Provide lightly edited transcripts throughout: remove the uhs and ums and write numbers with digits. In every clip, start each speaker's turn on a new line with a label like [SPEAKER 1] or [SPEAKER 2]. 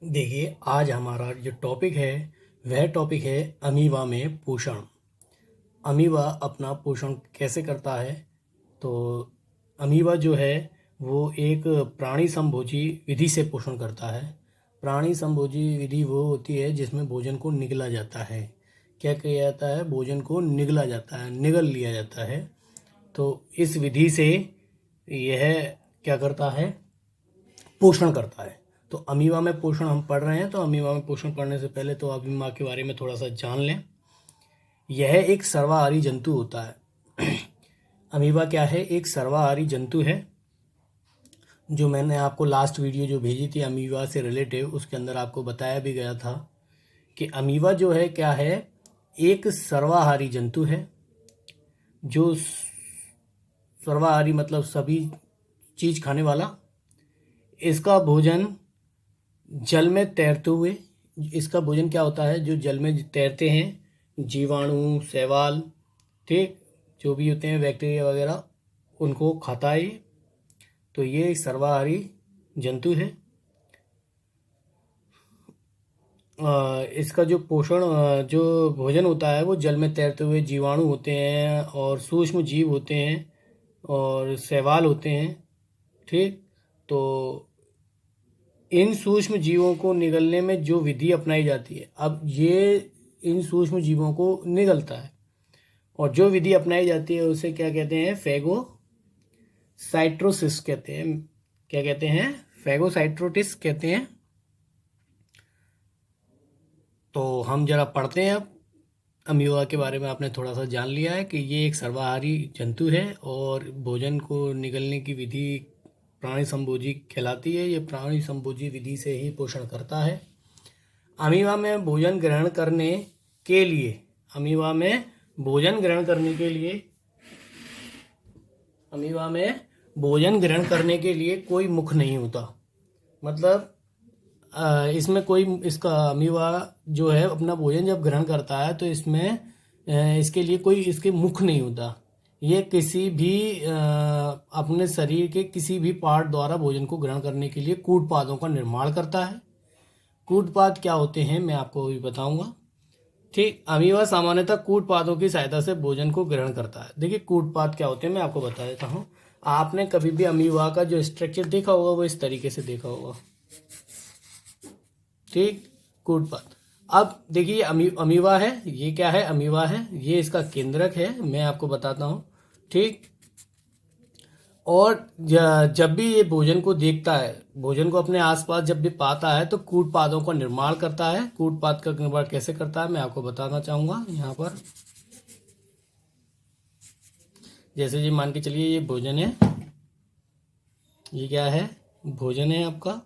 [SPEAKER 1] देखिए, आज हमारा जो टॉपिक है वह टॉपिक है अमीबा में पोषण। अमीबा अपना पोषण कैसे करता है? तो अमीबा जो है वो एक प्राणी समभोजी विधि से पोषण करता है। प्राणी समभोजी विधि वो होती है जिसमें भोजन को निगला जाता है। क्या किया जाता है? भोजन को निगला जाता है, निगल लिया जाता है। तो इस विधि से यह क्या करता है? पोषण करता है। तो अमीबा में पोषण हम पढ़ रहे हैं, तो अमीबा में पोषण पढ़ने से पहले तो अमीबा के बारे में थोड़ा सा जान लें। यह एक सर्वाहारी जंतु होता है। अमीबा क्या है? एक सर्वाहारी जंतु है। जो मैंने आपको लास्ट वीडियो जो भेजी थी अमीबा से रिलेटिव, उसके अंदर आपको बताया भी गया था कि अमीबा जो है क्या है, एक सर्वाहारी जंतु है। जो सर्वाहारी मतलब सभी चीज़ खाने वाला। इसका भोजन जल में तैरते हुए, इसका भोजन क्या होता है? जो जल में तैरते हैं जीवाणु, शैवाल, ठीक, जो भी होते हैं बैक्टीरिया वगैरह, उनको खाता है ये। तो ये एक सर्वाहारी जंतु है। इसका जो पोषण जो भोजन होता है वो जल में तैरते हुए जीवाणु होते हैं और सूक्ष्म जीव होते हैं और शैवाल होते हैं, ठीक। तो इन सूक्ष्म जीवों को निगलने में जो विधि अपनाई जाती है, अब ये इन सूक्ष्म जीवों को निगलता है और जो विधि अपनाई जाती है उसे क्या कहते हैं? फैगोसाइटोसिस कहते हैं। क्या कहते हैं? फैगोसाइटोसिस कहते हैं। तो हम जरा पढ़ते हैं अब अमीबा के बारे में। आपने थोड़ा सा जान लिया है कि ये एक सर्वाहारी जंतु है और भोजन को निगलने की विधि प्राणी संभोजी कहलाती है। ये प्राणी संभोजी विधि से ही पोषण करता है। अमीबा में भोजन ग्रहण करने के लिए अमीबा में भोजन ग्रहण करने के लिए अमीबा में भोजन ग्रहण करने के लिए कोई मुख नहीं होता। मतलब इसमें कोई, इसका अमीबा जो है अपना भोजन जब ग्रहण करता है तो इसमें इसके लिए कोई इसके मुख नहीं होता। ये किसी भी अपने शरीर के किसी भी पार्ट द्वारा भोजन को ग्रहण करने के लिए कूटपादों का निर्माण करता है। कूटपाद क्या होते हैं मैं आपको अभी बताऊंगा, ठीक। अमीबा सामान्यतः कूटपादों की सहायता से भोजन को ग्रहण करता है। देखिए कूटपाद क्या होते हैं मैं आपको बता देता हूँ। आपने कभी भी अमीबा का जो स्ट्रक्चर देखा होगा वो इस तरीके से देखा होगा, ठीक। कूटपाद। अब देखिए अमीबा है, ये क्या है? अमीबा है, ये इसका केंद्रक है, मैं आपको बताता हूँ, ठीक। और जब भी ये भोजन को देखता है, भोजन को अपने आसपास जब भी पाता है तो कूटपादों का निर्माण करता है। कूटपाद का निर्माण कैसे करता है मैं आपको बताना चाहूंगा यहाँ पर। जैसे जी मान के चलिए ये भोजन है, ये क्या है? भोजन है आपका।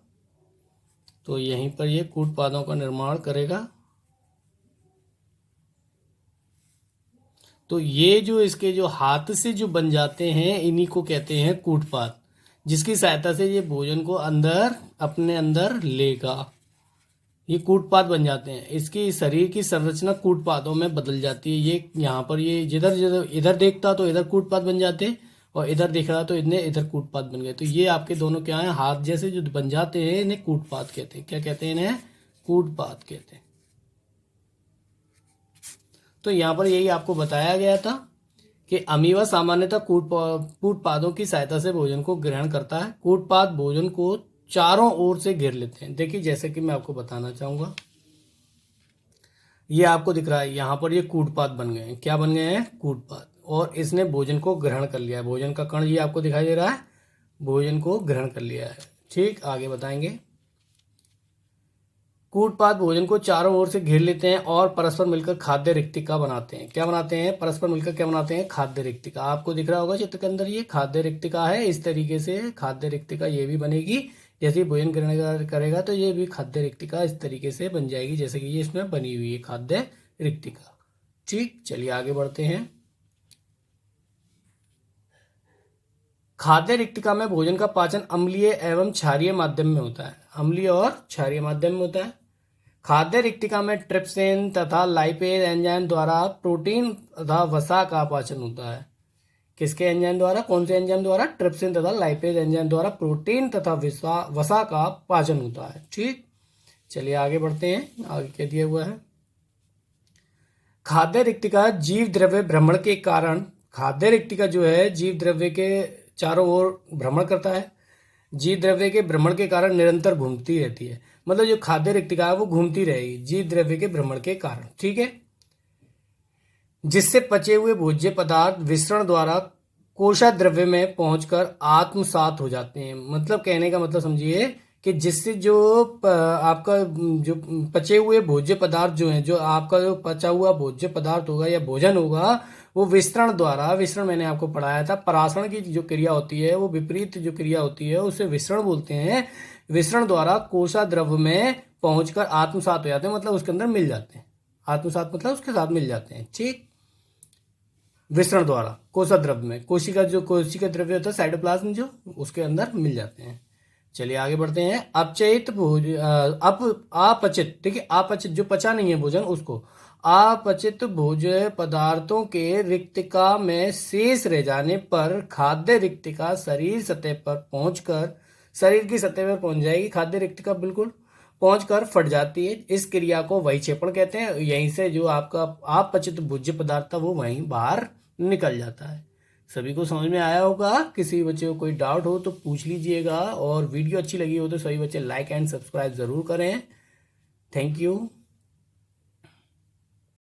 [SPEAKER 1] तो यहीं पर ये कूटपादों का निर्माण करेगा। तो ये जो इसके जो हाथ से जो बन जाते हैं इन्हीं को कहते हैं कूटपाद, जिसकी सहायता से ये भोजन को अंदर अपने अंदर लेगा। ये कूटपाद बन जाते हैं। इसकी शरीर की संरचना कूटपादों में बदल जाती है। ये यहाँ पर ये जिधर जिधर इधर देखता तो इधर कूटपाद बन जाते और इधर देख रहा तो इन्हें इधर कूटपाद बन गए। तो ये आपके दोनों क्या है? हाथ जैसे जो बन जाते हैं इन्हें कूटपाद कहते हैं। क्या कहते हैं? इन्हें कूटपाद कहते हैं। तो यहाँ पर यही आपको बताया गया था कि अमीबा सामान्यतः कूटपादों की सहायता से भोजन को ग्रहण करता है। कूटपाद भोजन को चारों ओर से घेर लेते हैं। देखिए जैसे कि मैं आपको बताना चाहूंगा, ये आपको दिख रहा है यहाँ पर ये कूटपाद बन गए हैं। क्या बन गए हैं? कूटपाद। और इसने भोजन को ग्रहण कर लिया है। भोजन का कण ये आपको दिखाई दे रहा है, भोजन को ग्रहण कर लिया है, ठीक। आगे बताएंगे। कूटपाद भोजन को चारों ओर से घेर लेते हैं और परस्पर मिलकर खाद्य रिक्तिका बनाते हैं। क्या बनाते हैं? परस्पर मिलकर क्या बनाते हैं? खाद्य रिक्तिका। आपको दिख रहा होगा चित्र के अंदर ये खाद्य रिक्तिका है। इस तरीके से खाद्य रिक्तिका ये भी बनेगी। जैसे ही भोजन ग्रहण करेगा तो ये भी खाद्य रिक्तिका इस तरीके से बन जाएगी जैसे कि ये इसमें बनी हुई है खाद्य रिक्तिका, ठीक। चलिए आगे बढ़ते हैं। खाद्य रिक्तिका में भोजन का पाचन अम्लीय एवं क्षारीय माध्यम में होता है। अम्लीय और क्षारीय माध्यम में होता है। खाद्य रिक्तिका में ट्रिप्सिन तथा लाइपेज एंजाइम द्वारा प्रोटीन तथा वसा का पाचन होता है। किसके एंजाइम द्वारा? कौन से एंजाइम द्वारा? ट्रिप्सिन तथा लाइपेज एंजाइम द्वारा प्रोटीन तथा वसा का पाचन होता है, ठीक। चलिए आगे बढ़ते हैं। आगे क्या दिया हुआ है, खाद्य रिक्तिका जीव द्रव्य भ्रमण के कारण, खाद्य रिक्तिका जो है जीव द्रव्य के चारों ओर भ्रमण करता है, जीव द्रव्य के भ्रमण के कारण निरंतर घूमती रहती है। मतलब जो खाद्य रिक्तिका है वो घूमती रहेगी जीव द्रव्य के भ्रमण के कारण, ठीक है। जिससे पचे हुए भोज्य पदार्थ विसरण द्वारा कोशा द्रव्य में पहुंचकर आत्मसात हो जाते हैं। मतलब कहने का मतलब समझिए कि जिससे जो आपका जो पचे हुए भोज्य पदार्थ जो है, जो आपका जो पचा हुआ भोज्य पदार्थ होगा या भोजन होगा, वो विसरण द्वारा, विसरण मैंने आपको पढ़ाया था, परासरण की जो क्रिया होती है वो विपरीत जो क्रिया होती है उसे विसरण बोलते हैं। विसरण द्वारा कोशा द्रव्य में पहुंचकर आत्मसात हो जाते हैं, मतलब उसके अंदर मिल जाते हैं। आत्मसात मतलब उसके साथ मिल जाते हैं, ठीक। विसरण द्वारा कोशा द्रव्य में, कोशिका द्रव्य होता है साइटोप्लाज्म, जो उसके अंदर मिल जाते हैं। चलिए आगे बढ़ते हैं। अपचयित भोज अपचित, देखिए अपचित जो पचा नहीं है भोजन उसको, अपचित भोज्य पदार्थों के रिक्तिका में शेष रह जाने पर खाद्य रिक्तिका शरीर सतह पर पहुंचकर, शरीर की सतह पर पहुंच जाएगी खाद्य रिक्तिका, बिल्कुल पहुंचकर फट जाती है। इस क्रिया को वहीक्षेपण कहते हैं। यहीं से जो आपका अपचित भोज्य पदार्थ था वो वहीं बाहर निकल जाता है। सभी को समझ में आया होगा। किसी बच्चे को कोई डाउट हो तो पूछ लीजिएगा, और वीडियो अच्छी लगी हो तो सभी बच्चे लाइक एंड सब्सक्राइब जरूर करें। Thank you.